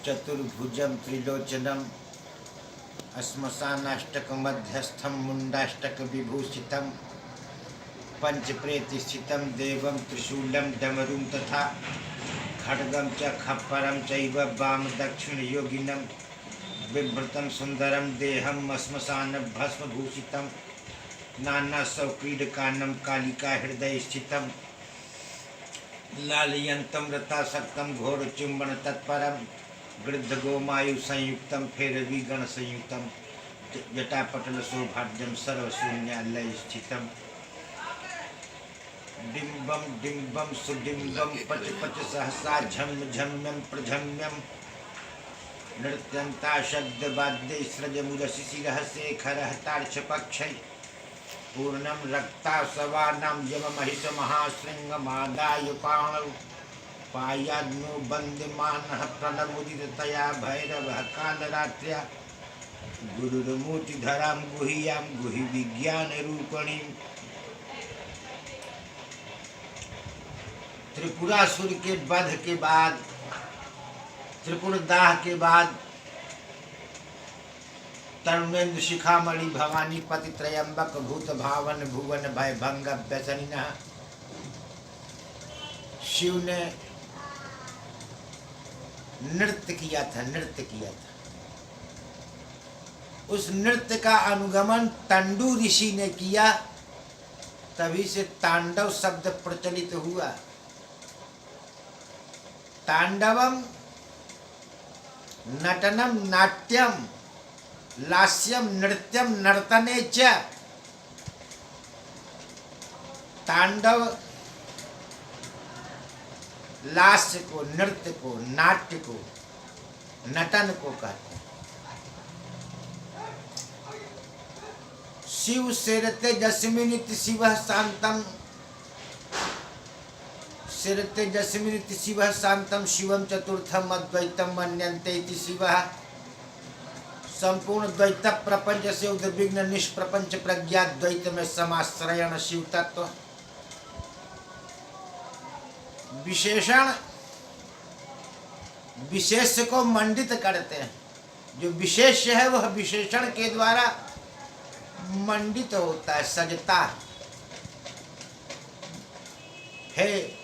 चतुर्भुजं त्रिलोचनं श्मशानाष्टकमध्यस्थं मुण्डाष्टकविभूषितं पंचप्रेतिस्थितं देवं त्रिशूलं डमरुं तथा खड्गं च खप्परं चैव वामदक्षिणयोगिनं बिभ्रतं सुन्दरं देहं श्मशानभस्मभूषितं नानासौक्रीडकानं कालिका हृदयस्थितं लालयन्तं रतासक्तं घोरचुम्बन तत्परं गृद्धगोमायुसंयुक्तं फेरवीगणसंयुक्तं जटापटलशोभाढ्यं सर्वशून्यालये स्थितं डिम्बं डिम्बं सुडिम्बं पच पच सहसा झम्म झम्यं प्रझम्यं नृत्यन्ता शब्दवाद्यै स्रजमुरशिशिरः शेखरः तार्क्षपक्षै पूर्णं रक्तासवानां यममहिषमहाशृङ्गमादाय पाणौ पायाग्नो वन्द्यमानः प्रणमुदिततया भैरवः कालरात्र्या गुरुर्मूर्तिधरां गुह्यां गुहि विज्ञानरूपिणीं त्रिपुरासुर के वध के बाद, त्रिपुरदाह के बाद तरुणेन्द्र शिखामणि भवानी पति त्रयंबक भूत भावन भुवन भय भंग व्यसनिनः शिव ने नृत्य किया था। उस नृत्य का अनुगमन तंडु ऋषि ने किया, तभी से तांडव शब्द प्रचलित हुआ। तांडवम नटनम नाट्यम लास्यम नृत्यम नर्तने च। तांडव लास्य को, नृत्य को, नाट्य को, नटन को कहते हैं। शिव सेरते जस्मिनिति शिवः शांतम, सेरते जस्मिनिति शिवः शांतम शिवम चतुर्थम अद्वैतम मन्यन्ते इति शिवः। संपूर्ण द्वैत प्रपंच से उद्विग्न निष्प्रपंच प्रज्ञा द्वैत में समाश्रयण शिव तत्व। विशेषण विशेष को मंडित करते हैं। जो विशेष है वह विशेषण के द्वारा मंडित होता है, सजता है।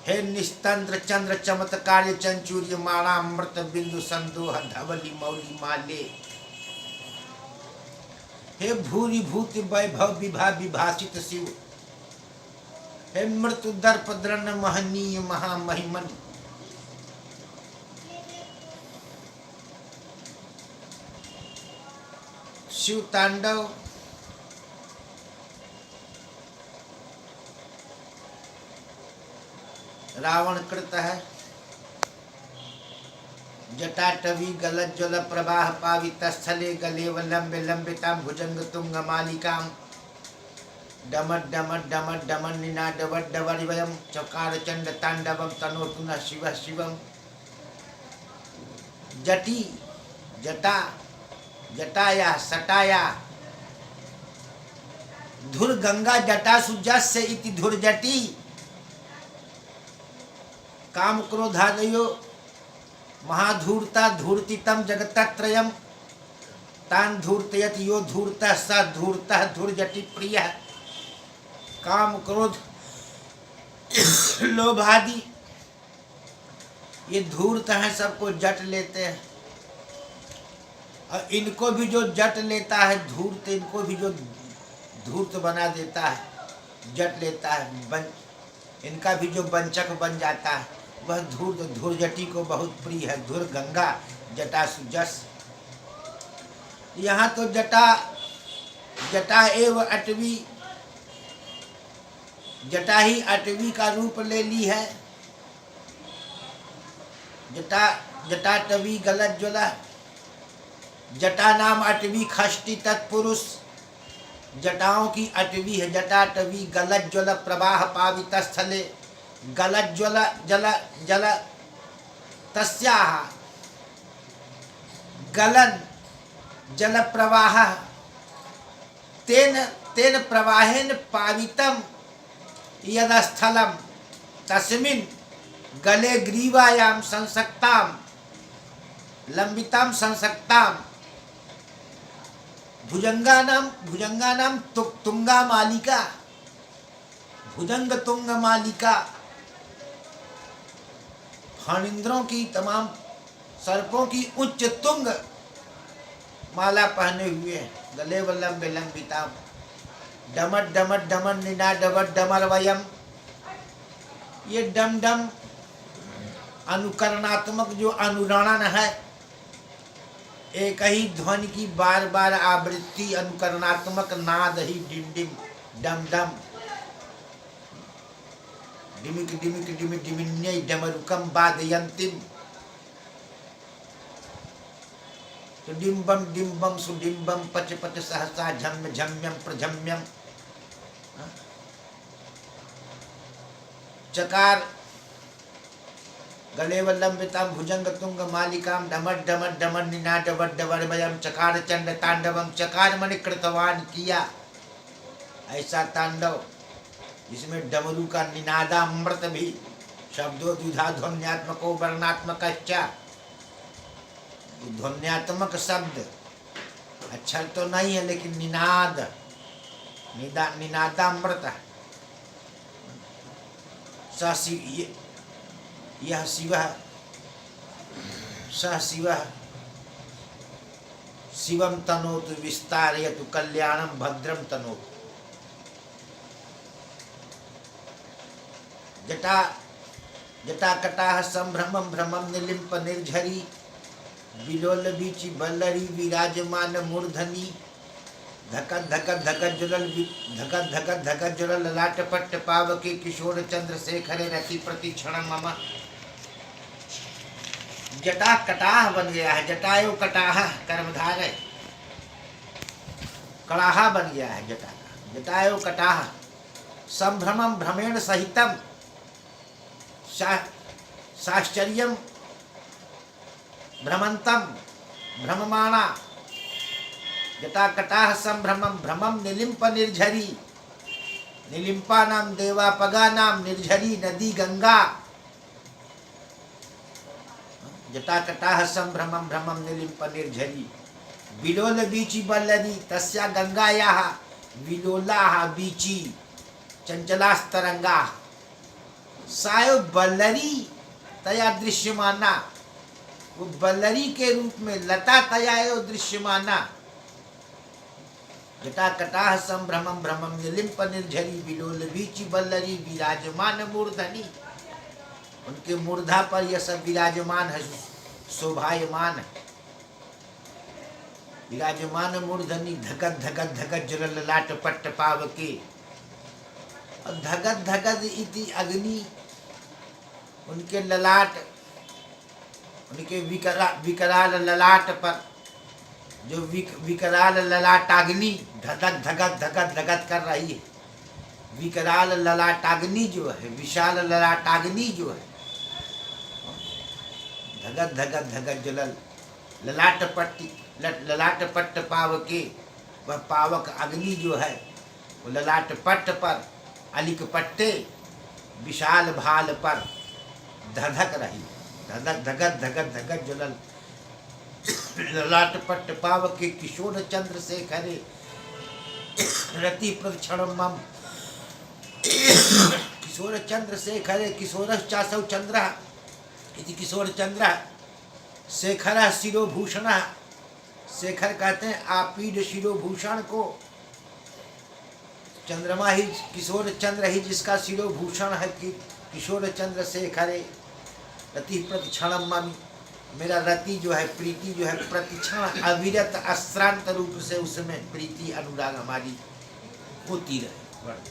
हे निस्तंद्र चंद्र चमत्कार चंचूर्य माला अमृत बिंदु संदोह धवली मौली माले। हे भूरि भूति वैभव विभा विभाषित शिव। हे मृत्यु दर्प द्रण महनीय महामहिमन। शिव तांडव रावण कृत है। जटाटवी गलज्ज्वल प्रवाह पावितस्थले गलेव लंबे लंबितां भुजंग तुंग मालिकां डमट डमट डमट डमन निनादवड्डवरिवयं चकार चंड तांडवं तनोतु न शिवः शिवं। जटी जटा जटाया सटाया धुर गंगा जटासु जस्य इति धुर्जटी। काम क्रोधादयो महाधूर्ता धूर्तितम जगतत्रयम् तान धूर्तयत यो धूर्तः स धूर्तः धुर्जटि प्रियः। काम क्रोध लोभ आदि ये धूर्त हैं, सबको जट लेते हैं। और इनको भी जो जट लेता है धूर्त, इनको भी जो धूर्त बना देता है, जट लेता है, इनका भी जो वंचक बन जाता है वह धुर्जटी को बहुत प्रिय है। धुर गंगा जटासुजस। यहाँ तो जटा एवं अटवी, जटा ही अटवी का रूप ले ली है। जटाटवी गलज्ज्वला। जटा नाम अटवी खष्टि तत्पुरुष। जटाओं की अटवी है जटाटवी। गलज्ज्वल प्रवाह पावित स्थले गलज्ज्वल जल जल तस्याः गलन जल प्रवाह तेन तेन प्रवाहेन पावितम यदस्थलम तस्मिन् गले ग्रीवायां संसक्ताम लंबिताम संसक्ताम भुजंगानाम तुंगा मालिका, भुजंग तुंग मालिका, फणिंद्रों की तमाम सर्पों की उच्च तुंग माला पहने हुए, गले व लंबे लंबिताम, डमट डमट डमन निना डमट डमर वयम। ये डम डम अनुकरणात्मक जो अनुरणन है, एक ही ध्वनि की बार बार आवृत्ति, अनुकरणात्मक नाद ही डिम डिम डम डम, डिमिक डिमिक डिमिक डिमिन्य डमरुकम वादयन्तिम। तो डिम्बम सुडिम्बम पच पच सहसा झम्य झम्यम प्रझम्यम। चकार गले वल्लंबिताम भुजंग तुंग मालिकाम डमट डमट डमट निना डबट डबर भयम। चकार चंड तांडवम, चकार मन कृतवान किया ऐसा तांडव जिसमें डमरू का निनादामृत भी, शब्दों द्विधा ध्वन्यात्मको वर्णात्मक, ध्वन्यात्मक शब्द अक्षर तो नहीं है लेकिन निनाद, निनादामृत। यह शिव स शिव शिवम तनोतु विस्तारयतु कल्याणम भद्रम तनोतु। जटा जटा कटाह संभ्रमम भ्रमम निलिम्प निर्झरी, विलोल बीची बल्लरी विराजमान मूर्धनी। धकत धकत धकत जुलल धकत धकत धकत जुलल ललाट पट्ट पावके, किशोर चंद्र शेखर रति प्रति क्षण मम। जटा कटाह बन गया है, जटायो कटाह कर्मधार है, कड़ाहा बन गया है जटा का, जटायो कटाह। संभ्रमम भ्रमेण सहितम, साश्चर्यम भ्रमंतम भ्रममाणा। जटा कटाह संभ्रमम भ्रमम निलिम्प निर्झरी, निलिम्पा नाम देवापगा नाम निर्झरी नदी गंगा। जटा कटाह संभ्रमम भ्रमम निलिम्प निर्झरी, विलोल बीची बल्लरी तस्या गंगायाः विलोलाः बीची चंचलास्तरंगा। सायो बल्लरी तया दृश्यमाना, वो बल्लरी के रूप में लता तयायो दृश्यमाना। जटा कटाह संभ्रमम भ्रमम निलिम्प निर्झरी, विलोल बीची बल्लरी विराजमान मूर्धनी। उनके मूर्धा पर यह सब विराजमान है, शोभायमान है। विराजमान मूर्धनी धगत धगत धगत जल ललाट पट्ट पावके। और धगत धगत इति अग्नि, उनके ललाट, उनके विकराल ललाट पर जो विकराल ललाटाग्नि धगत धगत धगत धगत कर रही है। विकराल ललाटाग्नि जो है, विशाल ललाटाग्नि जो है, धगत धगत धगत जलल ललाट पट्ट पावके। वह पावक अग्नि जो है वो ललाट पट्ट पर, अलिक पट्टे विशाल भाल पर धधक रही, धधक धगत धगत धगत जलल ललाट पट्ट पावके। किशोर चंद्र शेखरे रति प्रक्षण मम। किशोर चंद्र शेखरे, किशोरश्चासौ चंद्रः इति किशोर चंद्र शेखर शिरोभूषण। शेखर कहते हैं आपीड शिरोभूषण को, चंद्रमा ही किशोर चंद्र ही जिसका शिरोभूषण है कि किशोर चंद्र शेखरे रति प्रतिक्षण मम। मेरा रति जो है, प्रीति जो है, प्रतिक्षण अविरत अश्रांत रूप से उसमें प्रीति अनुराग हमारी होती रहे।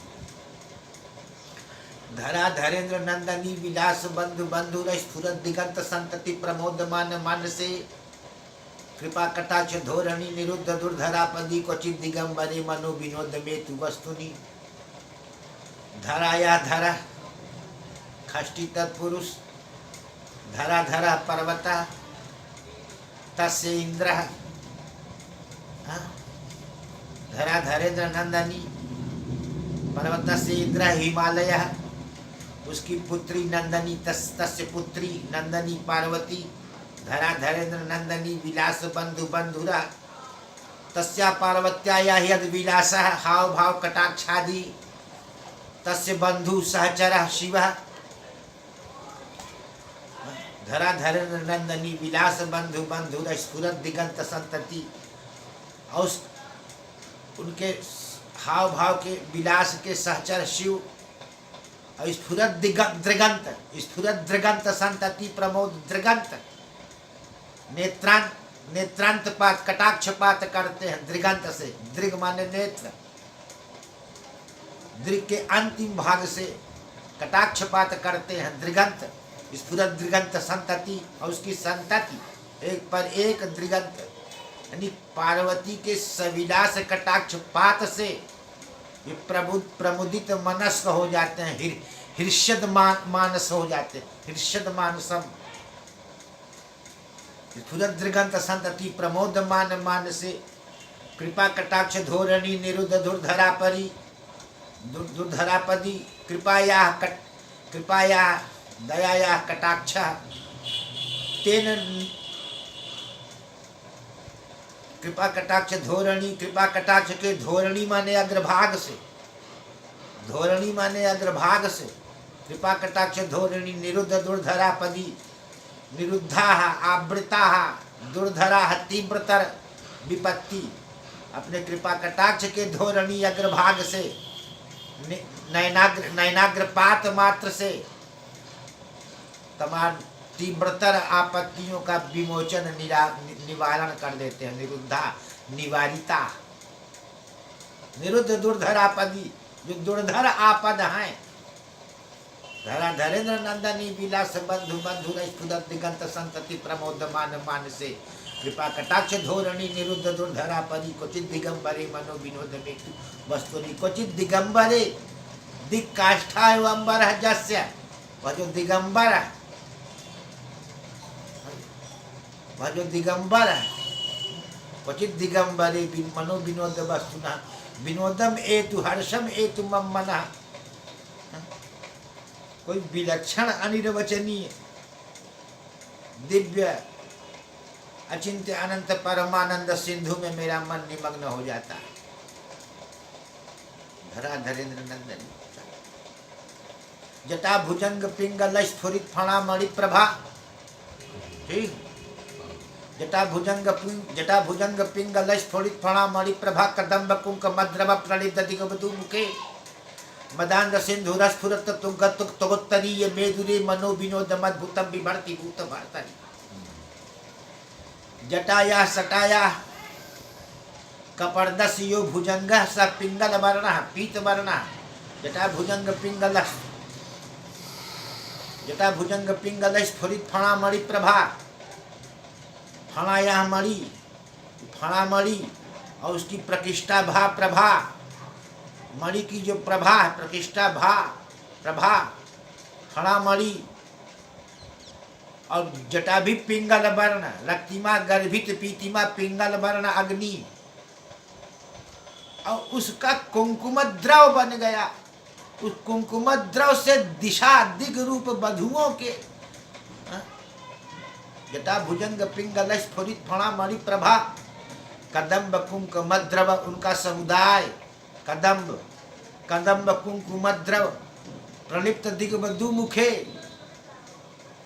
धरा धरेन्द्र नंदनी विलास बंधु बंधुर स्फुरत दिगंत संतति प्रमोदमान मानसे। कृपा कटाक्ष धोरणी निरुद्ध दुर्धरापदी क्वचित दिगंबरे मनो विनोद में तु वस्तुनि। धराया धरा खष्टी तत्पुरुष, धरा धरा पर्वता तस्य इंद्र। धरा धरेन्द्र नंदनी पर्वत से इंद्र हिमालय, उसकी पुत्री नंदनी तस्य पुत्री नंदनी पार्वती। धरा धरेन्द्र नंदनी विलास बंधु बंधुरा तस्या पार्वत्या यद विलास हाव भाव कटाक्षादि तस्य बंधु सहचर शिव धरा धरेन्द्र नंदनी विलास बंधु बंधुर स्फुरत दिगंत संतति और उनके हाव भाव के विलास के सहचर शिव और स्फुरत दृगंत संतति प्रमोद दृगंत नेत्रांतपात कटाक्षपात करते हैं दृगंत से। दृग माने नेत्र, दृग के अंतिम भाग से कटाक्षपात करते हैं दृगंत। स्फुरत दृगंत संतति और उसकी संतति एक पर एक दृगंत यानी पार्वती के सविलास कटाक्षपात से ये प्रमुदित मनस्क हो जाते हैं, हर्षद मानस हो जाते हैं, हर्षद मानसम। स्फुरत दृगंत संतति प्रमोदमान मान से कृपा कटाक्ष धोरणी निरुद्ध दुर्धरापदी कृपाया दयाया कटाक्ष तेन कृपा कटाक्ष धोरणी। कृपा कटाक्ष के धोरणी माने अग्रभाग से, धोरणी माने अग्रभाग से कृपा कटाक्ष धोरणी निरुद्ध दुर्धरापदी निरुद्धा आवृता दुर्धरा तीव्रतर विपत्ति। अपने कृपा कटाक्ष के धोरणी अग्रभाग से नयनाग्रपात मात्र से तमाम तीव्रतर आपत्तियों का विमोचन निवारण कर देते हैं। निरुद्धा निवारिता, निरुद्ध दुर्धरापदी जो दुर्धर आपद हैं। धरा धरेन्द्र नंदनी विलास बंधु बंधुर स्फुरत दिगंत संतति प्रमोदमान मान से कृपा कटाक्ष धोरणी निरुद्ध दुर्धरापदी क्वचित दिगंबरे मनो विनोद में वस्तुनि क्वचित दिगंबरे दिक्काष्ठा एवंबर जस्य। वह जो दिगंबर है, वह जो दिगंबर है क्वचित दिगंबरे मनो विनोद वस्तुना विनोदम एतु हर्षम एतु मम मनः। कोई विलक्षण अनिर्वचनीय दिव्य अचिंत्य अनंत परमानंद सिंधु में मेरा मन निमग्न हो जाता है। धरा धरेन्द्र नंदन जटा भुजंग पिंगल स्फुरित फणा मणि प्रभा। ठीक, जटा भुजंग पिंगल स्फुरित फणा मणि प्रभा कदम्ब कुंक मद्रव प्रणित दिगवधु मुखे मदांग सिंधुर स्फुरत तुगोत्तरीय मेदुरे मनो विनोदम अद्भुतम विभर्ति भूत भर्तरि। जटाया सटाया कपर्दस यो भुजंग स पिंगल वर्ण पीत वर्ण। जटा भुजंग पिंगल स्फुरित फणा मणि प्रभा। फणा मणि, फणा मणि और उसकी प्रकृष्टा भा प्रभा। मणि की जो प्रभा है प्रतिष्ठा भा प्रभा फणा मणि और जटा भी पिंगल वर्ण रक्तिमा गर्भित पीतिमा पिंगल वर्ण अग्नि और उसका कुंकुम द्रव बन गया। उस कुंकुम द्रव से दिशा दिग रूप वधुओं के जटा भुजंग पिंगल स्फुरित फणा मणि प्रभा कदम्ब कुंकुम द्रव उनका समुदाय कदम्ब कुंकुमद्रव प्रलिप्त दिग्वधु मुखे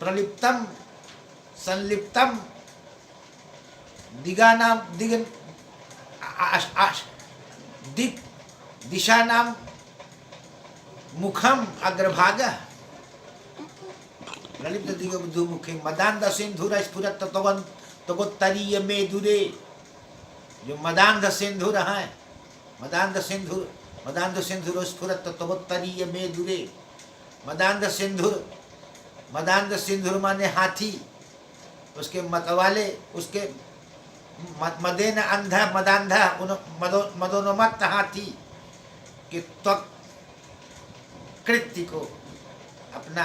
प्रलिप्तम संलिप्तम दिगानाम दिग दिशानाम मुखम अग्रभाग प्रलिप्त दिग्वधु मुखे मदांध सिंधुर स्फुरत तगोत्तरीय मेदुरे। जो मदांध सिंधुर हैं, मदांध सिंधुर स्फुरत तगोत्तरीय मेदुरे। मदांध सिंधुर माने हाथी, उसके मतवाले उसके मदेन अंधा मदांधा मदोन्मत्त हाथी के त्वक कृत्य को अपना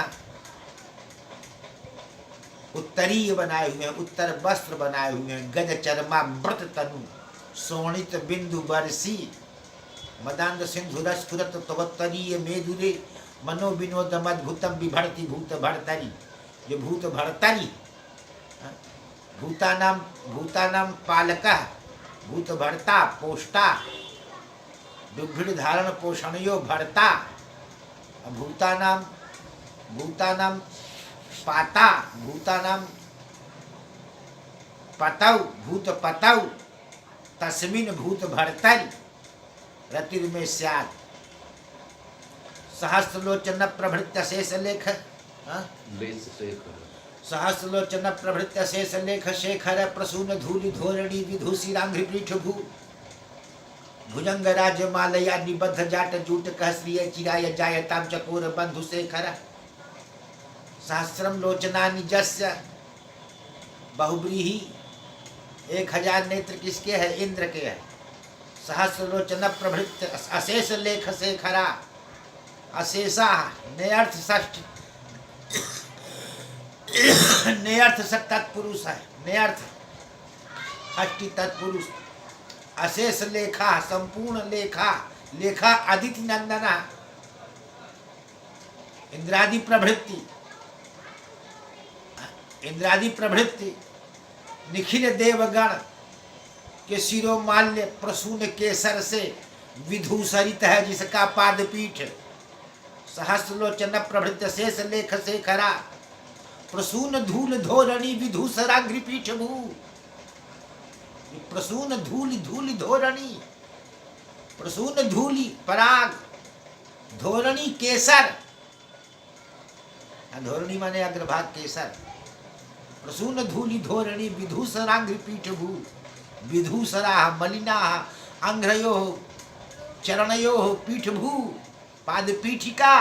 उत्तरीय बनाए हुए हैं, उत्तर वस्त्र बनाए हुए हैं। गज चरमा व्रत तनु सोणित बिंदु बरसी। मदांध सिंधुर स्फुरत तवत्तरीय मेदुरे मनो विनोदम अद्भुतम विभर्ति भूत भर्तरी। जो भूत भर्तरी भूतानां पालकः भूतभर्ता पोष्टा दुर्भिड़ धारण पोषणयो भर्ता भूतानां पाता भूतानां पतौ भूतपतौ तस्मिन् भूतभर्तरि रतिर्मे स्यात् सहस्रलोचन प्रभृत्य शेष लेख सहस्रलोचन प्रभृत्य शेष लेख शेखर प्रसून धूलि धोरणी विधुषिरांघ्रि पीठ भू भुजंग राज्य मालया निबद्ध जाट जूट कह श्रिय चिराय जायताम चकोर बंधु शेखर सहस्रम लोचनानि जस्य बहुब्रीहि 1000 नेत्र किसके है? इंद्र के है। सहस्र लोचन प्रभृत्य अशेष लेख शेखरा अशेषा नेअर्थ षष्ठ नेअर्थ षष्ठ तत्पुरुष है। नेअर्थ षष्ठी तत्पुरुष अशेष लेखा संपूर्ण लेखा लेखा अदिति नंदना इंद्रादि प्रभृति निखिल देवगण के शिरोमाल्य प्रसून केसर से विधूसरित है जिसका पादपीठ सहस्रलोचन प्रभृत्य शेष लेख शेखरा प्रसून धूल धोरणी विधूसराग्रि पीठ भू प्रसून धूलि धोरणी प्रसून धूलि पराग धोरणी केसर धोरणी माने अग्रभाग केसर प्रसून धूलि धोरणी विधूसराग्रि पीठ भू विधूसरा मलिना अंघ्रयो चरणयो पीठभू पादपीठिका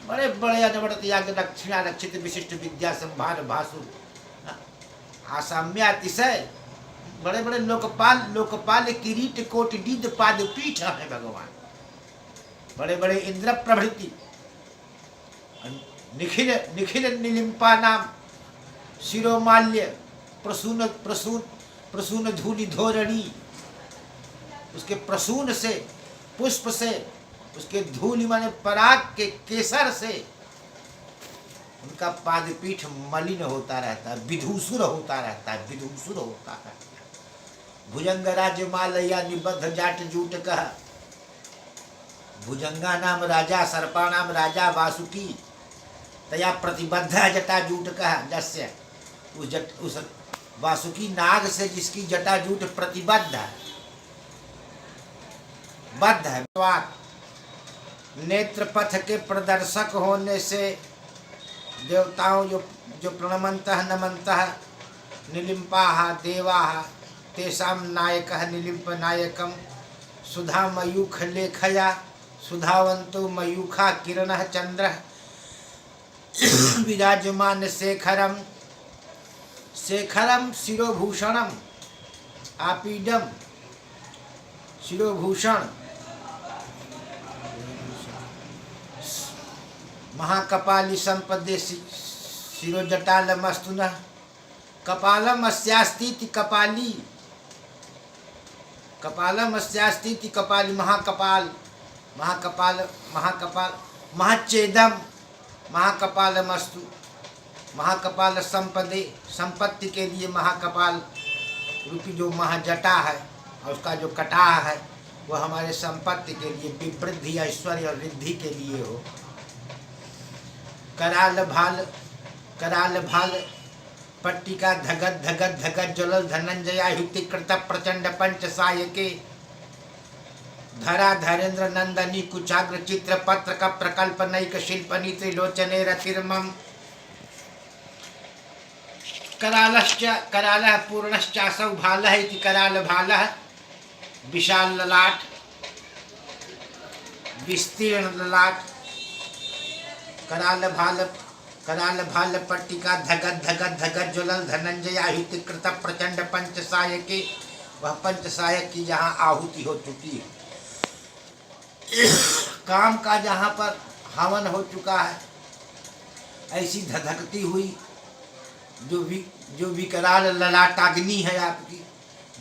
बड़े बड़े अनवरत याग दक्षिणा रक्षित विशिष्ट विद्या संभार भासुर आसाम्यातिशय बड़े बड़े लोकपाल किरीट कोटि दीद पादपीठ है भगवान। बड़े बड़े इंद्र प्रभृति निखिल निलिम्पा नाम शिरोमाल्य प्रसून धूलि धोरणी उसके प्रसून से पुष्प से उसके धूलि माने पराग के केसर से उनका पादपीठ मलिन होता रहता है विधूसुर होता रहता है। भुजंग राज्य मालया निबद्ध जाट जूट कह भुजंगा नाम राजा सर्पा नाम राजा वासुकी तया प्रतिबद्ध जटा जूट कह जस्य उस वासुकी नाग से जिसकी जटा जूट प्रतिबद्ध है बद्ध है। नेत्र पथ के प्रदर्शक होने से देवताओं जो प्रणमंतः नमंतः निलिम्पाः देवाः तेषां नायकः निलिम्प नायकं सुधा मयूख लेखया सुधावंतो मयूखा किरणः चंद्रः विराजमान शेखरम शिरोभूषणम आपीडम शिरोभूषण महाकपाली संपदे शिरोजटालमस्तुनः कपालम अस्यास्तीति कपाली महाकपाल महच्चेदम महाकपालमस्तु महाकपाल संपदे संपत्ति के लिए महाकपाल रूपी जो महाजटा है और उसका जो कटाह है वह हमारे संपत्ति के लिए विवृद्धि ऐश्वर्य और रिद्धि के लिए हो। कराल भाल पट्टिका धगत ज्वलल धनंजयाहुतिकृत प्रचंड पंच सायके धरा धरेन्द्र नंदनी कुचाग्र चित्र पत्र का प्रकल्प नैक शिल्पनी त्रिलोचने रतिर्मम करालः पूर्णश्चासौ भालः इति कराल भालः विशाल ललाट विस्तीर्ण ललाट कराल भाल पट्टिका धगत ज्वलल धनंजय आहुति कृत प्रचंड पंच सायके वह पंच सायक की जहाँ आहुति हो चुकी है काम का जहाँ पर हवन हो चुका है ऐसी धधकती हुई जो विकराल ललाटाग्नि है आपकी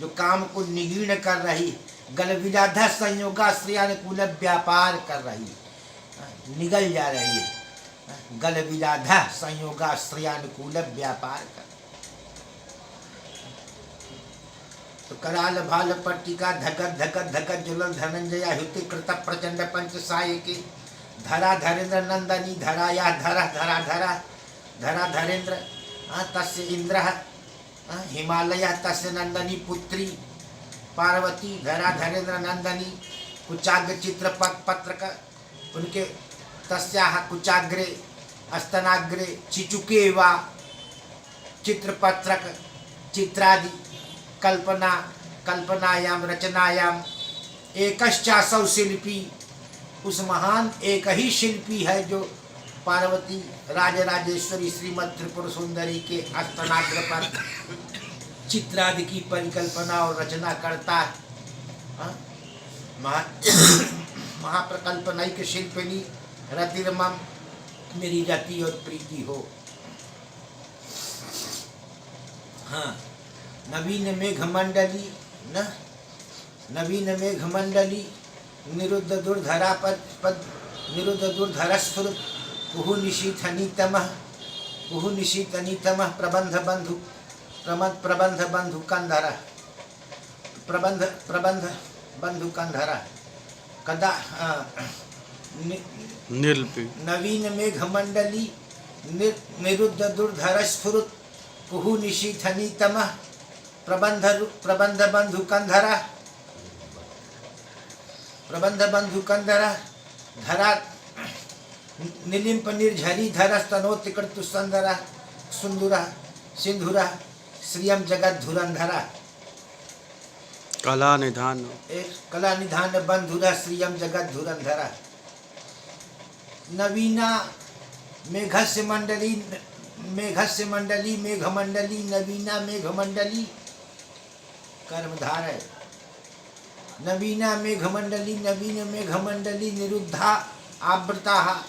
जो काम को निगीर्ण कर रही गल विराधा संयोगा श्रेयानुकूल व्यापार कर रही निगल जा रही है गल विलाधा संयोगाश्रयानुकूल व्यापार का। तो कराल भाल पट्टिका धगत धगत धगत जुलन धनंजय हुति कृत प्रचंड पंच साय के धरा धरेंद्र नंदनी धरा या धरा धरा धरा धरा धरेंद्र तस्य इंद्र हिमालय तस्य नंदनी पुत्री पार्वती धरा धरेंद्र नंदनी कुचाग्र चित्र पत्र का उनके तस्याः कुचाग्रे अस्तनाग्रे चिचुके वा चित्रपत्रक चित्रादि कल्पना कल्पनायाम रचनायाम एकश्चासौ शिल्पी, उस महान एक ही शिल्पी है जो पार्वती राजराजेश्वरी श्रीमद त्रिपुर सुंदरी के अस्तनाग्र पर चित्रादि की परिकल्पना और रचना करता है। महाप्रकल्पनायिक शिल्पिनी रतिर्मम, मेरी रति और प्रीति हो। हाँ, नवीन मेघमंडली न नवीन मेघमंडली निरुद्ध दुर्धरा पद निरुद्ध दुर्धरस्फुर कुहु निशीथनीतमः प्रबंध बंधु प्रबंध बंधु कंधरा प्रबंध बंधु कंधरा कदा नवीन मेघमंडली निरुद्ध दुर्धरस्फुर कुहु निशीथनीतमः प्रबंध बंधु कंधरा धरा निलिम्प निर्झरी धरस्तनोत्कृत सुंदरा सुंदुरा सिंधुरा श्रियम जगत धुरंधरा कला निधान बंधुरा श्रियम जगत धुरंधरा। नवीना मेघस्य मंडली नवीना मेघमंडली कर्मधार है। नवीना मेघमंडली निरुद्धा आवृता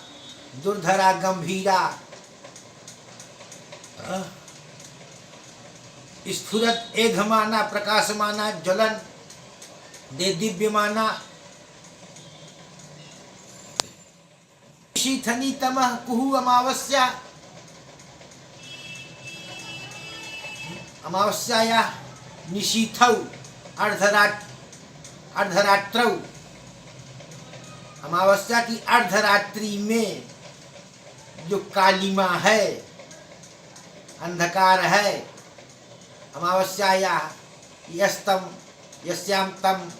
दुर्धरा गंभीरा स्फुरत एघमाना प्रकाशमाना ज्वलन दे दिव्यमाना शीथनी तमः कुहु अमावस्याया निशीथौ अर्धरात्रौ, अमावस्या की अर्धरात्रि में जो कालिमा है, अंधकार है, अमावस्याया यस्तम यस्याम तम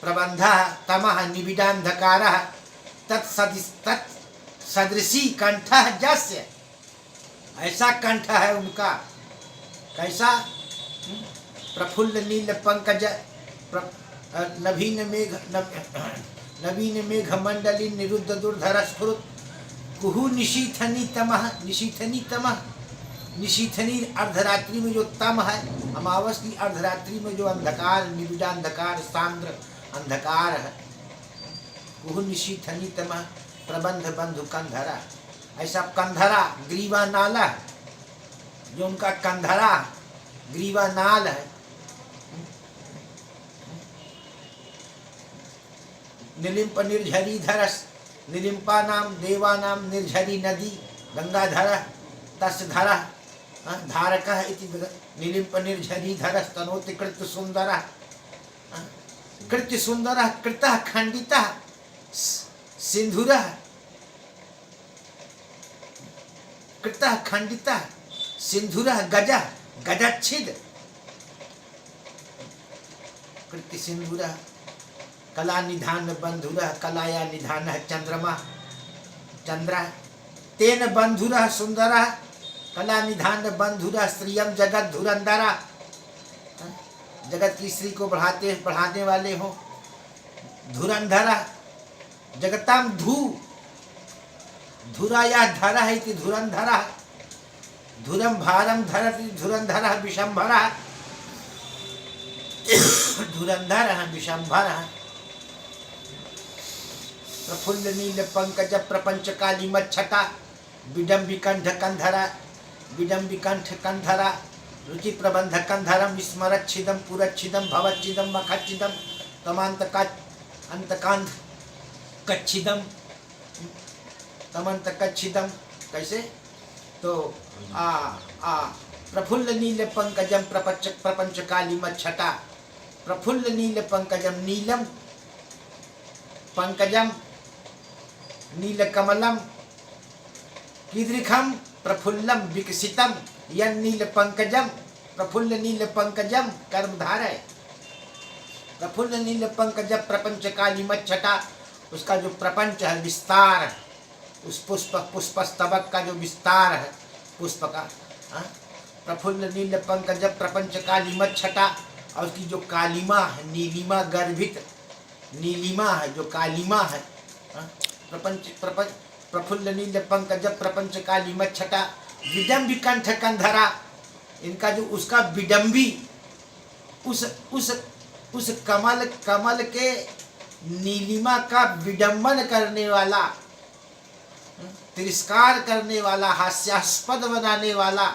प्रबंधः तमः निबिडांधकारः तत्सदृशी कंठः जस्य, ऐसा कंठ है उनका। कैसा? प्रफुल्ल नील पंकज नवीन मेघ मंडली निरुद्ध दुर्धर स्फुरत कुहु निशीथनी अर्धरात्रि में जो तम है, अमावस की अर्धरात्रि में जो अंधकार निबिडांधकार सांद्र अंधकार है, कुहु निशीथनी तमः प्रबंध बंधु कंधरा, ऐसा कंधरा ग्रीवा नाला जो उनका कंधरा ग्रीवा नाल है। निलिम्प निर्झरी धरस, निलिम्पा नाम देवा नाम निर्झरी नदी गंगाधर तस् धर धारक इति निलिम्प निर्झरी धरस तनोति कृत्य सुंदर कृतः खंडितः सिंधुरः कृतः खंडितः सिंधुरः गजच्छिद कृत्य सिंधुरः कला निधान बंधुरः कलाया निधानः चंद्रमा चंद्र तेन बंधुरः सुंदरः कला निधान बंधुरः श्रियम जगत धुरंधरा, जगत की श्री को बढ़ाने वाले हो। धुरंधरा जगताम धुराया धरा इति धुरंधरा, धुरम भारम धरति धुरंधरा विशंभरा धुरंधर विशंभर। प्रफुल्ल नील पंकज प्रपंच काली मच्छटा विडम्बिकंठ कंधरा रुचि प्रबंध कंधरम स्मरच्छिदम पुरच्छिदम भवच्छिदम मखच्छिदम तमांत अंतकांध कच्छिदम तमंत कच्छिदम, कैसे? तो प्रफुल्ल नील पंकजम प्रपंच कालिम छटा, प्रफुल्ल नील पंकजम, नीलम पंकजम नील कमलम कीदृखम प्रफुल्लम विकसितम यन नील पंकजम, प्रफुल्ल नील पंकजम कर्मधार है। प्रफुल्ल नील पंकज प्रपंच कालिम छटा, उसका जो प्रपंच है विस्तार, उस पुष्पस्तबक का जो विस्तार है पुष्प का, प्रफुल्ल नील पंकज प्रपंच कालिम छटा, और उसकी जो कालिमा है, नीलिमा गर्भित नीलिमा है, जो कालिमा है, प्रफुल्ल नील पंकज प्रपंच कालिम छटा, विडम्बी कंठ कंधरा, इनका जो उसका विडम्बी, उस कमल के नीलिमा का विडंबन करने वाला, तिरस्कार करने वाला, हास्यास्पद बनाने वाला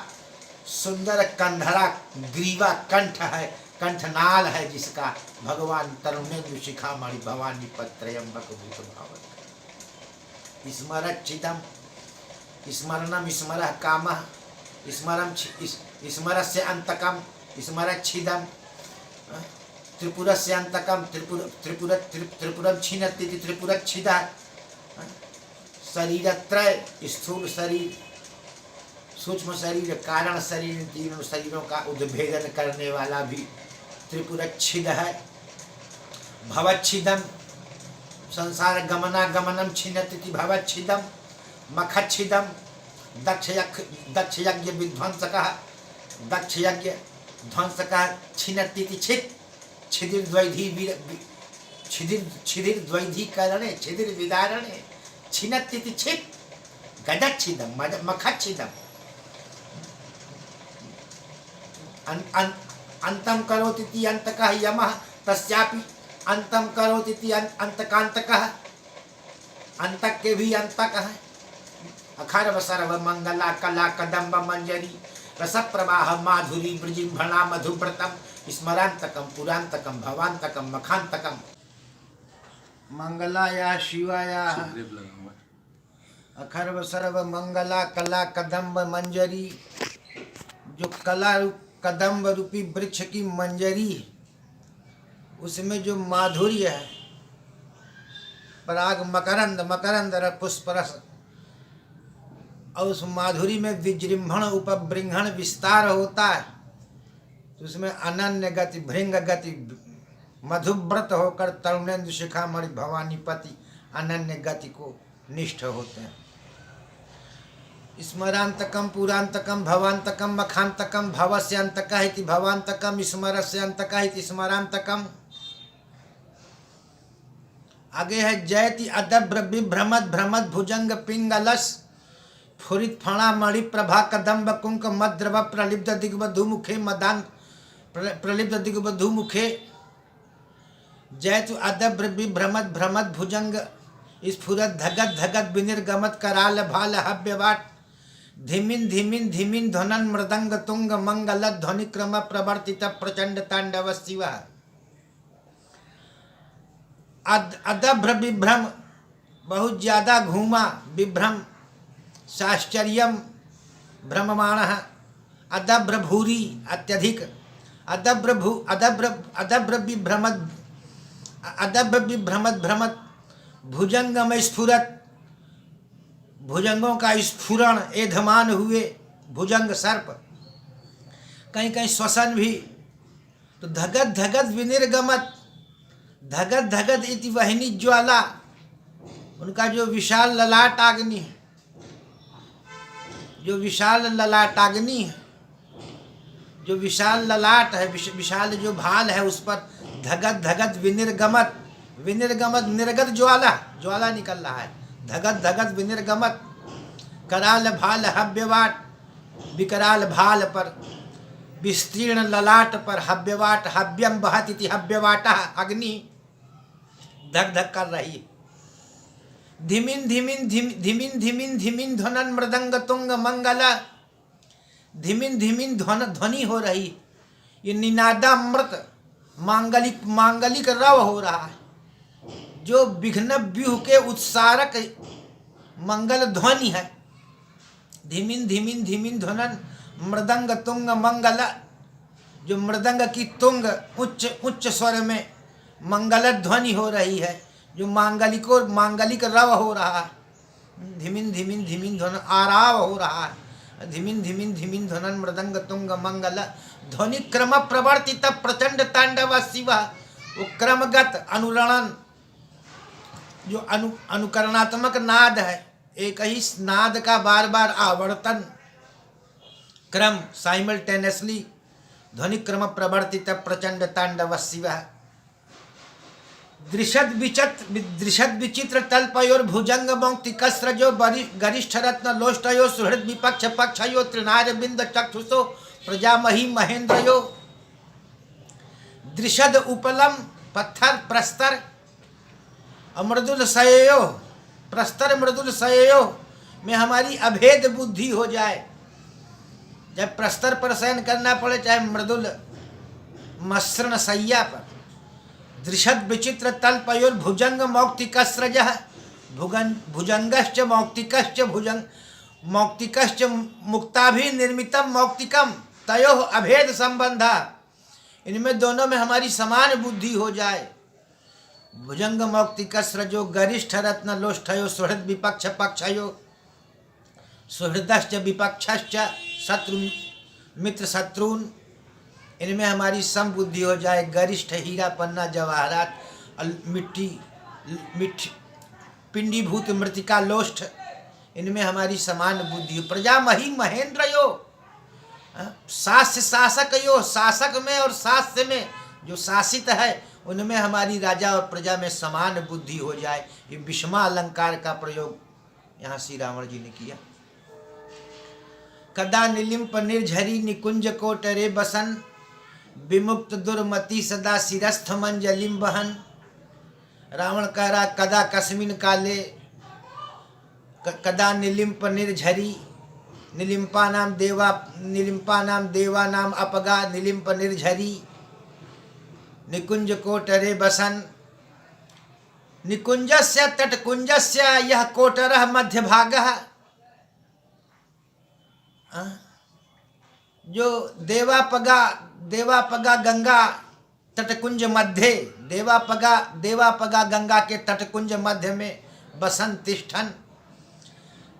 सुंदर कंधरा ग्रीवा कंठ है, कंठनाल है, जिसका भगवान तरुणेन्दु शिखामणि भवानी पत्रयंबक भूत भावक। स्मरच्चिदम, स्मरणम स्मरः कामः, स्मरस्य अंतकम, स्मरच्छिदम, त्रिपुरस्य अंतकम, त्रिपुरम छिन्नति त्रिपुरच्छिदः, शरीरत्रय, स्थूल शरीर, सूक्ष्म शरीर, कारण शरीर, तीनों शरीरों का उद्भेदन करने वाला भी त्रिपुरच्छिद है। भवच्छिदम, संसार गमनागमनम छिन्नति भवच्छिदम, मखच्छिदम, दक्ष यज्ञ विध्वंसकः, दक्ष यज्ञ ध्वंसकः, छिन्नति छित्, छिदिर द्वैधी करणे, छिदिर विदारणे, छिन्नति छित्, गदच्छिदम, मखच्छिदम, अंतम करोति अंतकः यमः, तस्यापि अंतम करोति अंतकांतकः, अंतक के भी अंतक है। अखर्व सर्व मंगला कला कदम्ब मंजरी, रस प्रवाह माधुरी ब्रजिम्भणा मधुव्रतम, स्मरांतकम पुरांतकम भवांतकम मखांतकम। मंगलाया शिवाया अखर्व सर्व मंगला कला कदम्ब मंजरी, जो कला कदम्ब रूपी वृक्ष की मंजरी, उसमें जो माधुर्य है, पराग मकरंद, मकरंद पुष्प रस, और उस माधुरी में विजृंभण उपबृंहण विस्तार होता है, तो उसमें अनन्य गति भृंग गति मधुव्रत होकर तरुणेन्दु शिखामणि भवानीपति अनन्य गति को निष्ठ होते हैं। स्मरांतकम पुरांतकम भवांतकम मखांतकम, भवस्य अंतकः इति भवांतकम, स्मरस्य अंतकः इति स्मरांतकम। आगे है जयति अदभ्र बिभ्रमद भ्रमद भुजंग पिंगलस, फुरित फणा मणि प्रभा कदम्ब कुंक मद्रव प्रलिप्त दिग्बधु मुखे मदान प्रलिप्त दिग्बधु मुखे। जयतु अदभ्र बिभ्रमद भ्रमद भुजंग स्फुरत धगत धगत विनिर्गमत कराल भाल हव्यवाट, धिमिन धिमिन धिमिन ध्वनन मृदंग तुंग मंगल ध्वनि क्रम प्रवर्तित प्रचंड तांडव शिव। अदभ्र विभ्रम, बहुत ज्यादा घूमा, विभ्रम साश्चर्यम भ्रममाण, अदभ्र भूरी अत्यधिक, अदभ्र विभ्रमद भ्रमत, भुजंग में स्फुरत, भुजंगों का स्फुरण एधमान हुए, भुजंग सर्प, कहीं कहीं श्वसन भी। तो धगत धगत विनिर्गमत, धगत धगत इति वहिनी ज्वाला, उनका जो विशाल ललाटाग्नि है, जो विशाल ललाटाग्नि है, जो विशाल ललाट है, विशाल जो भाल है, उस पर धगत धगत विनिर्गमत, विनिर्गमत निर्गत ज्वाला, ज्वाला निकल रहा है, धगत धगत विनिर्गमत, कराल भाल हव्यवाट, विकराल भाल पर, विस्तीर्ण ललाट पर हव्यवाट, हव्यम बहत इति हव्यवाटा, अग्नि धक धक कर रही है। धिमिन धिमिन धिमिन धिमिन धिमिन ध्वनन मृदंग तुंग मंगल, धिमिन धिमिन ध्वनि हो रही, ये निनादामृत मांगलिक मांगलिक रव हो रहा है, जो विघ्न व्यूह के उत्सारक मंगल ध्वनि है। धीमिन धीमिन धीमिन ध्वनन मृदंग तुंग मंगल, जो मृदंग की तुंग उच्च उच्च स्वर में मंगल ध्वनि हो रही है, जो मांगलिक रव हो रहा है। धीमिन धीमिन धीमिन ध्वनि आराव हो रहा है। धीमिन धीमिन धीमिन ध्वनन मृदंग तुंग मंगल ध्वनि क्रम प्रवर्तित प्रचंड तांडव शिव। वो क्रमगत अनुरणन, जो अनुकरणात्मक नाद है, एक ही नाद का बार बार आवर्तन, क्रम साइमल्टेनियसली, ध्वनि क्रम प्रवर्तित प्रचंड तांडव शिव। दृशद विचित्र तल्पयोर भुजंग मौक्ति कसरजो गरिष्ठ रत्न लोष्टयो सुहृद विपक्ष पक्षयो त्रिनार बिंद चक्षुषो प्रजामही महेंद्रयो। दृशद उपलम पत्थर प्रस्तर मृदुल सयो, प्रस्तर मृदुल सयो में हमारी अभेद बुद्धि हो जाए। जब प्रस्तर पर शयन करना पड़े, चाहे मृदुल मसृण सैया पर। दृशद विचित्र तल्पयोर भुजंग मौक्तिकस्रज, भुजंगश्च मौक्तिकश्च भुजंग मौक्तिकश्च मुक्ताभि निर्मितम मौक्तिकम तयोः अभेद संबंध। इनमें दोनों में हमारी समान बुद्धि हो जाए। भुजंग मौक्तिकस्रजो गरिष्ठ रत्न लोष्ठयो सुहृद विपक्ष पक्षयो, सुहृदश्च विपक्षश्च शत्रु मित्र शत्रुन, इनमें हमारी सम बुद्धि हो जाए। गरिष्ठ हीरा पन्ना जवाहरात मिट्टी पिंडीभूत मृतिका लोष्ठ, इनमें हमारी समान बुद्धि। प्रजामही महेंद्र यो, शास्य शासक यो, शासक में और शास्य में जो शासित है उनमें हमारी राजा और प्रजा में समान बुद्धि हो जाए। ये विषमा अलंकार का प्रयोग यहाँ श्री रावण जी ने किया। कदा निलिम्प निर्झरी निकुंज कोटरे बसन, विमुक्त दुर्मति सदा शिरस्थ मंजलिम बहन। रावण कह रहा कदा कस्मिन काले, कदा निलिम्प निर्झरी, निलिम्पा नाम देवा नाम अपगा, निलिम्प निर्झरी निकुंज कोटरे बसन। निकुंजस्य तटकुंजस्य यह कोटरः मध्यभागः। जो देवापगा गंगा तटकुंज मध्य, देवापगा गंगा के तटकुंज मध्य में बसन तिष्ठन।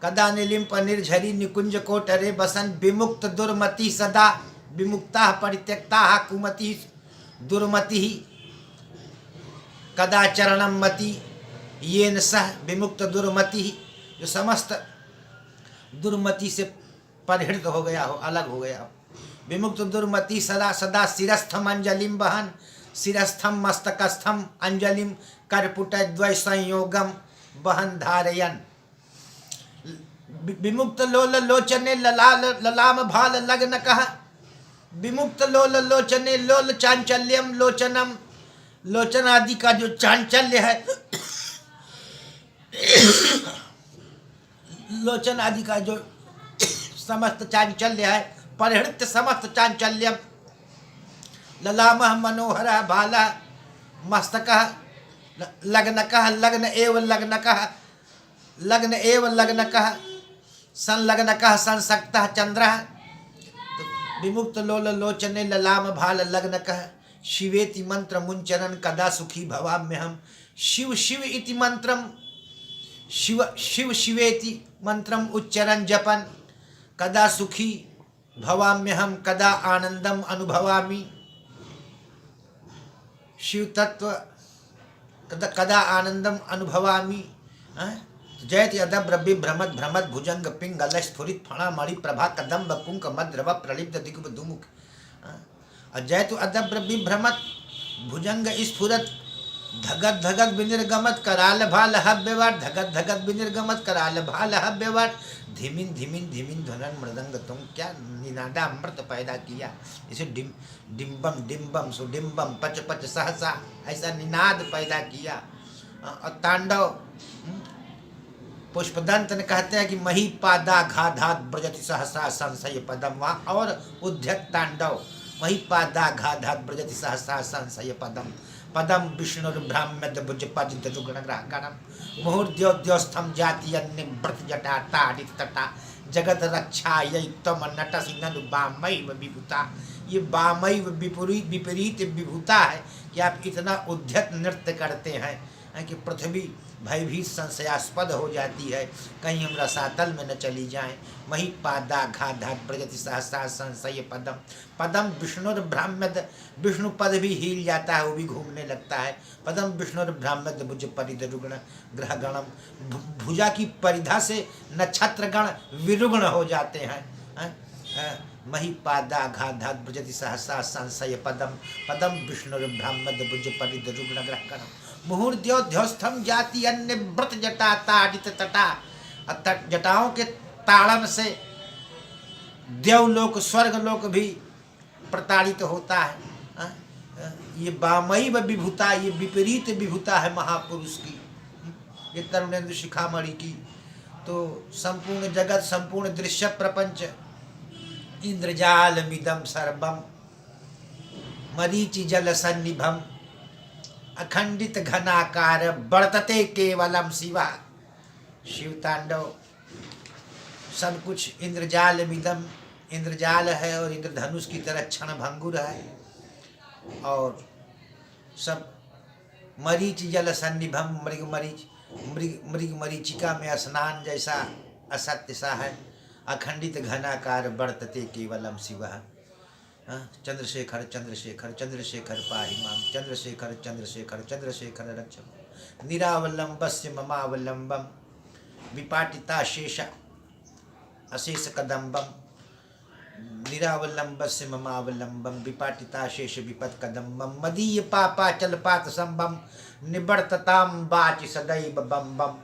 कदा निलिम्प निर्झरी निकुंज कोटरे बसन, विमुक्त दुर्मति सदा, विमुक्ता परित्यक्ता कुमति दुर्मति, कदा चरणम मति येन सह विमुक्त दुर्मति, जो समस्त दुर्मति से परिहृत हो गया हो, अलग हो गया हो। विमुक्त दुर्मति सदा सदा शिरस्थम अंजलिम बहन, शिरस्थम मस्तकस्थम अंजलिम करपुट द्वय संयोगम बहन धारयन। विमुक्त लोल लोचने ललाम भाल लग्न कह, विमुक्त लोल लोचने लोल चांचल्यम लोचनम, लोचन आदि का जो चांचल्य है, लोचन आदि का जो समस्त चांचल्य है, परिहृत समस्त चांचल्यम। ललामः मनोहरः भालः मस्तकः लग्नकः, लग्न एव लग्नकः, लग्न एव लग्नकः, संलग्नकः संसक्तः चंद्रः। विमुक्त लोल लोचने ललाम भाल लग्नकः, शिवेति मंत्र मुंचरन कदा सुखी भवाम्यहम। शिव शिव इति मंत्रम, शिव शिवेति मंत्रम उच्चरन जपन, कदा सुखी भवाम्यहम, कदा आनंदम अनुभवामि। शिव तत्व कदा आनंदम अनुभवामि। जयति अदब्र बिभ्रमत भ्रमत भुजंग पिंगल स्फुरित फणा मणि प्रभा कदम्ब कुंक मद्रव प्रलिप्त दिग्भ दुमुख। जयतु अदब्र बिभ्रमत भुजंग स्फुरत धगत धगत विनिर्गमत कराल भाल हव्यवाट, धगत धगत विनिर्गमत कराल भाल हव्यवाट। धीमिन धीमिन धीमिन ध्वनन मृदंग, तुम क्या निनादा अमृत पैदा किया। इसे डिम्बम डिम्बम सुडिम्बम पच पच सहसा, ऐसा निनाद पैदा किया। और तांडव पुष्पदंत ने कहते हैं कि मही पादा घाधात ब्रजति सहसा संशय पदम, वहाँ और उद्यत तांडव मही पादा घाधात ब्रजति सहसा संशय पदम। पदम विष्णुर्ब्राह्म्य भुज पदितरुगण ग्रहगणम मुहूर्द्योद्योस्थम जाति व्रत जटा ताड़ित तटा जगत रक्षा यम नट सिंह बामैव विभूता। ये बामैव विपरीत विभूता है कि आप इतना उद्यत नृत्य करते हैं कि पृथ्वी भयभीत संशयास्पद हो जाती है, कहीं हम रसातल में न चली जाएं। मही पादा घाधा प्रगति सहसा संशय पदम पदम विष्णुर्ब्राह्म्य, विष्णु पद भी हिल जाता है, वो भी घूमने लगता है। पदम विष्णुर्ब्राह्म्य भुज परिदरुगण ग्रहगणम, भुजा की परिधा से नक्षत्रगण विरुगण हो जाते हैं। मही पादा घाधा ब्रजति सहसा संशय पदम पदम विष्णुर्ब्राह्म्य भुज परिदरुगण ग्रहगणम मुहूर्द्योध्यस्थम जाति अन्य व्रत जटा ताड़ित तटा। जटाओं के ताड़न से देवलोक स्वर्गलोक भी प्रताड़ित होता है। ये बामैव विभूता, ये विपरीत विभूता है महापुरुष की, ये तरुणेंद्र शिखामणि की। तो संपूर्ण जगत, संपूर्ण दृश्य प्रपंच इंद्रजालमिदं सर्वम मरीचि जल सन्निभम अखंडित घनाकार वर्तते केवलम शिवा। शिव तांडव सब कुछ इंद्रजालमिदम, इंद्रजाल है और इंद्रधनुष की तरह क्षण भंगुर है, और सब मरीच जल सन्निभम मृग मरीचिका में स्नान जैसा असत्य सा है। अखंडित घनाकार वर्तते केवलम शिवा। चंद्रशेखर चंद्रशेखर चंद्रशेखर पाहि मां, चंद्रशेखर चंद्रशेखर चंद्रशेखर रक्षम। निरावलंबस्य ममावलंबम विपाटिताशेष अशेष कदम्बम, निरावलंबस्य ममावलंबम विपाटिताशेष विपद कदम्बम। मदीय पापाचल पात संबम निवर्तताम वाचि सदैव बम बम।